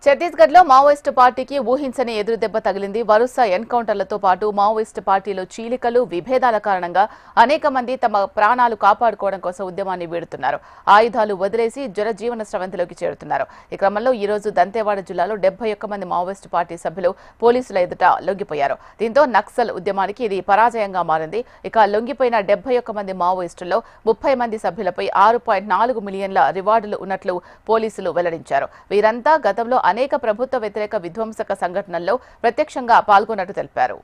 ఛత్తీస్గఢ్లో మావోయిస్టు పార్టీకి ఊహించని ఎదురుదెబ్బ తగిలింది. వరుస ఎన్కౌంటర్లతో పాటు మావోయిస్టు పార్టీలో చీలికలు, విభేదాల కారణంగా అనేక మంది తమ ప్రాణాలు కాపాడుకోవడం కోసం ఉద్యమాన్ని వీడుతున్నారు. ఆయుధాలు వదిలేసి జనజీవన స్రవంతిలోకి చేరుతున్నారు. ఈ క్రమంలో ఈ రోజు దంతేవాడ జిల్లాలో 71 మంది మావోయిస్టు పార్టీ సభ్యులు పోలీసుల ఎదుట లొంగిపోయారు. దీంతో నక్సల్ ఉద్యమానికి ఇది పరాజయంగా మారింది. ఇక లొంగిపోయిన 71 మంది మావోయిస్టుల్లో 30 మంది సభ్యులపై 6.4 మిలియన్ల రివార్డులు ఉన్నట్లు పోలీసులు వెల్లడించారు. వీరంతా గతంలో అనేక ప్రభుత్వ వ్యతిరేక విధ్వంసక సంఘటనల్లో ప్రత్యక్షంగా పాల్గొన్నట్టు తెలిపారు.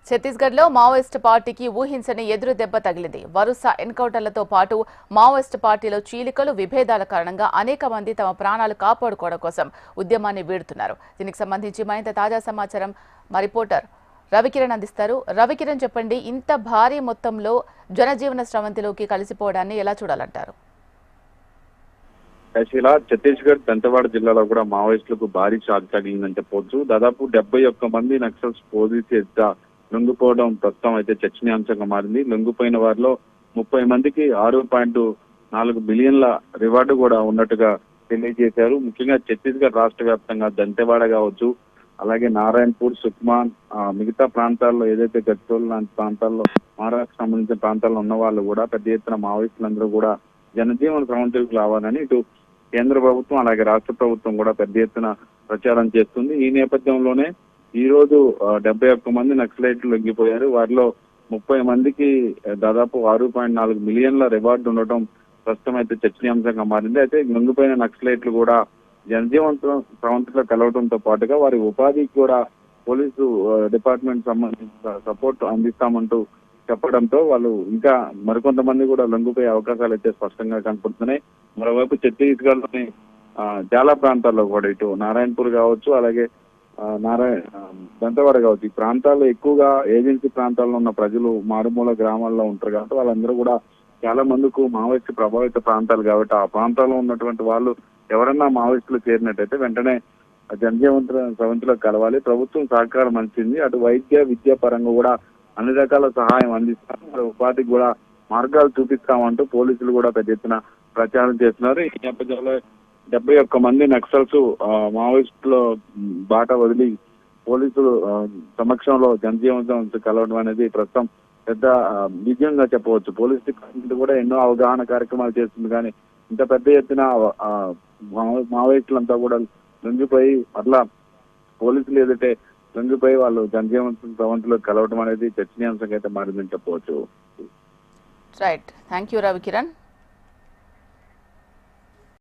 ఛత్తీస్గఢ్లో మావోయిస్టు పార్టీకి ఊహించని ఎదురు దెబ్బ తగిలింది. వరుస ఎన్కౌంటర్లతో పాటు మావోయిస్టు పార్టీలో చీలికలు, విభేదాల కారణంగా అనేక మంది తమ ప్రాణాలు కాపాడుకోవడం కోసం ఉద్యమాన్ని వీడుతున్నారు. దీనికి సంబంధించి మరింత తాజా సమాచారం మా రిపోర్టర్ రవికిరణ్ అందిస్తారు. రవికిరణ్, చెప్పండి, ఇంత భారీ మొత్తంలో జనజీవన స్రవంతిలోకి కలిసిపోవడాన్ని ఎలా చూడాలంటారు? ఛత్తీస్గఢ్ దంతెవాడ జిల్లాలో కూడా మావోయిస్టులకు భారీ షాక్ తగిలిందని చెప్పవచ్చు. దాదాపు 71 మంది నక్సల్స్ పోలీసు ఎదుట లొంగిపోవడం ప్రస్తుతం అయితే చర్చనీయాంశంగా మారింది. లొంగిపోయిన వారిలో 30 మందికి 6.4 బిలియన్ల రివార్డు కూడా ఉన్నట్టుగా తెలియజేశారు. ముఖ్యంగా ఛత్తీస్గఢ్ రాష్ట్ర వ్యాప్తంగా దంతెవాడ కావచ్చు, అలాగే నారాయణపూర్, సుక్మాన్, మిగతా ప్రాంతాల్లో ఏదైతే గద్వాల్ లాంటి ప్రాంతాల్లో మహారాష్ట్ర సంబంధించిన ప్రాంతాల్లో ఉన్న వాళ్ళు కూడా పెద్ద ఎత్తున మావోయిస్టులందరూ కూడా జనజీవన స్రవంతిలోకి రావాలని ఇటు కేంద్ర ప్రభుత్వం అలాగే రాష్ట్ర ప్రభుత్వం కూడా పెద్ద ఎత్తున ప్రచారం చేస్తుంది. ఈ నేపథ్యంలోనే ఈ రోజు 71 మంది నక్సలైట్లు లొంగిపోయారు. వారిలో 30 మందికి దాదాపు 6.4 మిలియన్ల రివార్డు ఉండటం ప్రస్తుతం అయితే చర్చనీయాంశంగా మారింది. అయితే లొంగిపోయిన నక్సలైట్లు కూడా జనజీవన స్రవంతిలో కలవడంతో పాటుగా వారి ఉపాధికి కూడా పోలీసు డిపార్ట్మెంట్ సంబంధించిన సపోర్ట్ అందిస్తామంటూ చెప్పడంతో వాళ్ళు ఇంకా మరికొంతమంది కూడా లొంగిపోయే అవకాశాలు అయితే స్పష్టంగా కనపడుతున్నాయి. మరోవైపు ఛత్తీస్గఢ్లోని చాలా ప్రాంతాల్లో కూడా ఇటు నారాయణపూర్ కావచ్చు, అలాగే దంతెవాడ కావచ్చు, ఈ ప్రాంతాల్లో ఎక్కువగా ఏజెన్సీ ప్రాంతాల్లో ఉన్న ప్రజలు మారుమూల గ్రామాల్లో ఉంటారు కాబట్టి వాళ్ళందరూ కూడా చాలా మందికి మావోయిస్టు ప్రభావిత ప్రాంతాలు కాబట్టి ఆ ప్రాంతాల్లో ఉన్నటువంటి వాళ్ళు ఎవరన్నా మావోయిస్టులు చేరినట్టయితే వెంటనే జనజీవన స్రవంతిలో కలవాలి. ప్రభుత్వం సహకారం అందించింది. అటు వైద్య, విద్యా పరంగా కూడా అన్ని రకాల సహాయం అందిస్తాం, మరి ఉపాధికి కూడా మార్గాలు చూపిస్తామంటూ పోలీసులు కూడా పెద్ద ఎత్తున ప్రచారం చేస్తున్నారు. ఈ నేపథ్యంలో 71 మంది నక్సల్స్ మావోయిస్టులో బాట వదిలి పోలీసులు సమక్షంలో జనజీవన కలవడం అనేది ప్రస్తుతం పెద్ద విజయంగా చెప్పవచ్చు. పోలీస్ డిపార్ట్మెంట్ కూడా ఎన్నో అవగాహన కార్యక్రమాలు చేస్తుంది, కానీ ఇంత పెద్ద ఎత్తున మావోయిస్టులంతా కూడా లొంగిపోయి అట్లా పోలీసులు ఎదుటే లొంగిపోయి వాళ్ళు జనజీవన స్రవంతిలో కలవడం అనేది చర్చనీయాంశంగా అయితే మారిందని చెప్పవచ్చు. Right, thank you Ravikiran.